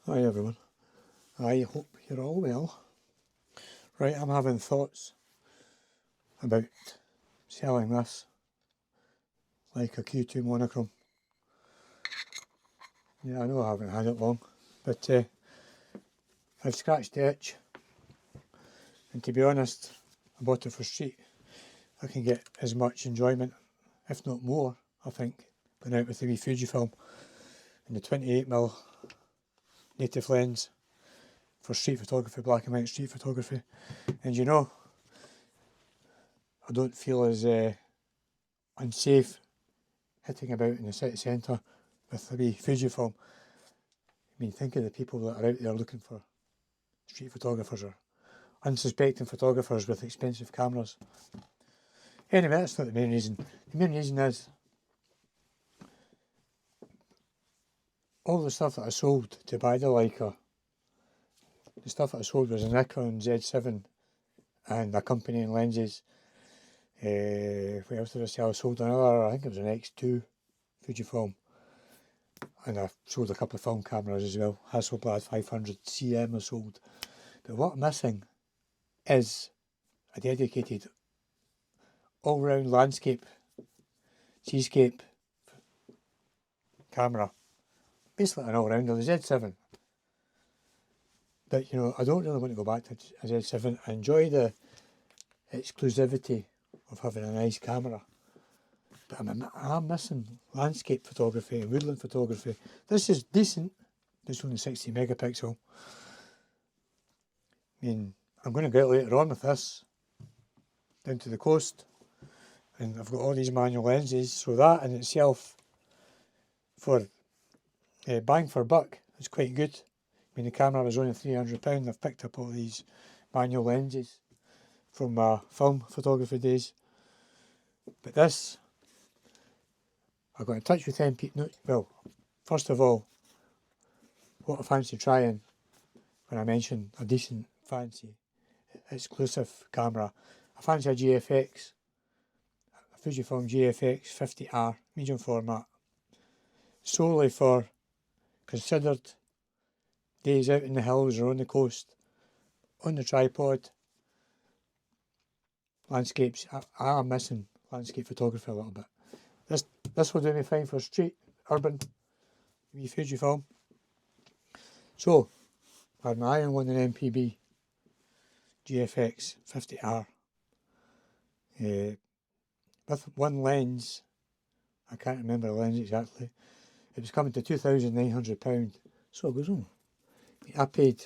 Hi everyone, I hope you're all well. Right, I'm having thoughts about selling this Leica Q2 Monochrom. Yeah, I know I haven't had it long, but I've scratched the itch, and to be honest, I bought it for street. I can get as much enjoyment, if not more, I think, going out with the wee Fujifilm and the 28mm native lens for street photography, black and white street photography. And you know, I don't feel as unsafe hitting about in the city centre with the wee Fujifilm. I mean, think of the people that are out there looking for street photographers or unsuspecting photographers with expensive cameras. Anyway, that's not the main reason. The main reason is all the stuff that I sold to buy the Leica. The stuff that I sold was a Nikon Z7 and accompanying lenses. What else did I sell? I sold another, I think it was an X2 Fujifilm. And I sold a couple of film cameras as well. Hasselblad 500 CM I sold. But what I'm missing is a dedicated all-round landscape, seascape camera. Basically an all-rounder, the Z7. But you know, I don't really want to go back to a Z7. I enjoy the exclusivity of having a nice camera. But I'm missing landscape photography and woodland photography. This is decent. It's only 60 megapixel. I mean, I'm going to go out later on with this down to the coast, and I've got all these manual lenses, so that in itself, for bang for buck, is quite good. I mean, the camera was only £300. I've picked up all these manual lenses from my film photography days. But this, I got in touch with Mpb. Well, first of all, what I fancy trying when I mention a decent, fancy, exclusive camera, I fancy a GFX, a Fujifilm GFX 50R, medium format, solely for considered days out in the hills or on the coast, on the tripod, landscapes. I am missing landscape photography a little bit. This will do me fine for street, urban, wee Fujifilm. So, I had my eye on one in Mpb GFX 50R. With one lens, I can't remember the lens exactly, it was coming to £2,900. So it goes on. I paid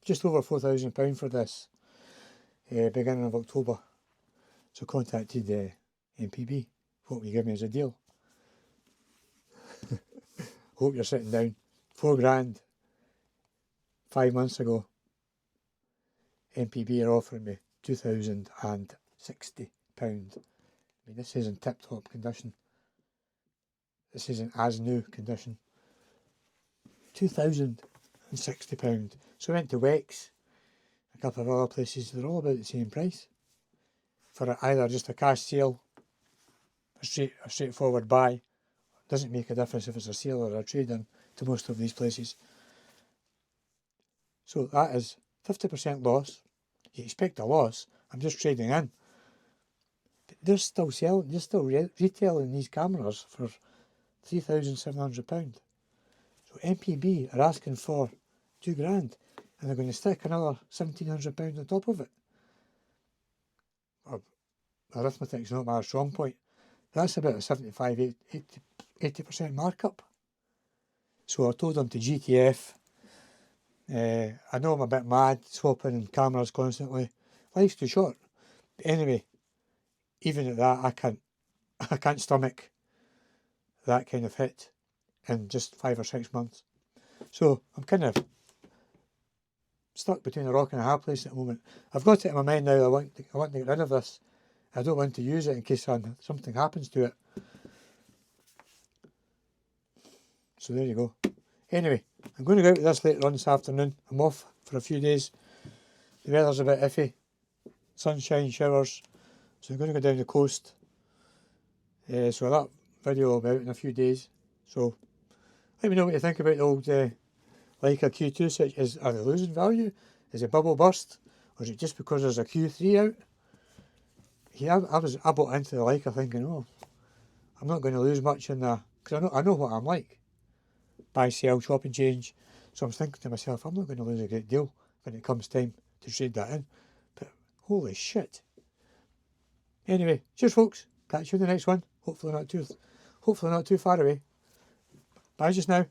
just over £4,000 for this beginning of October. So contacted Mpb. What will you give me as a deal? Hope you're sitting down. £4,000 5 months ago. Mpb are offering me £2,060. I mean, this is in tip-top condition. This isn't as new condition. £2,060. So I went to Wex, a couple of other places. They're all about the same price for either just a cash sale, a straightforward buy. Doesn't make a difference if it's a sale or a trade-in to most of these places. So that is 50% loss. You expect a loss. I'm just trading in. But they're still selling. They're still retailing these cameras for £3,700. So Mpb are asking for £2,000, and they're going to stick another £1,700 on top of it. Arithmetic's not my strong point. That's about a 75-80% markup. So I told them to GTF. I know I'm a bit mad swapping cameras constantly. Life's too short. But anyway, even at that, I can't stomach that kind of hit in just 5 or 6 months. So I'm kind of stuck between a rock and a hard place at the moment. I've got it in my mind now. I want to get rid of this. I don't want to use it in case something happens to it. So there you go. Anyway, I'm going to go out with this later on this afternoon. I'm off for a few days. The weather's a bit iffy. Sunshine, showers. So I'm going to go down the coast. So that video will be out in a few days. So let me know what you think about the Leica Q2 switch, are they losing value? Is it bubble burst? Or is it just because there's a Q3 out? Yeah, I bought into the Leica thinking, oh, I'm not going to lose much in the, because I know what I'm like. Buy, sell, chop and change. So I'm thinking to myself, I'm not going to lose a great deal when it comes time to trade that in. But holy shit. Anyway, cheers folks. Catch you in the next one. Hopefully not too far away. Bye just now.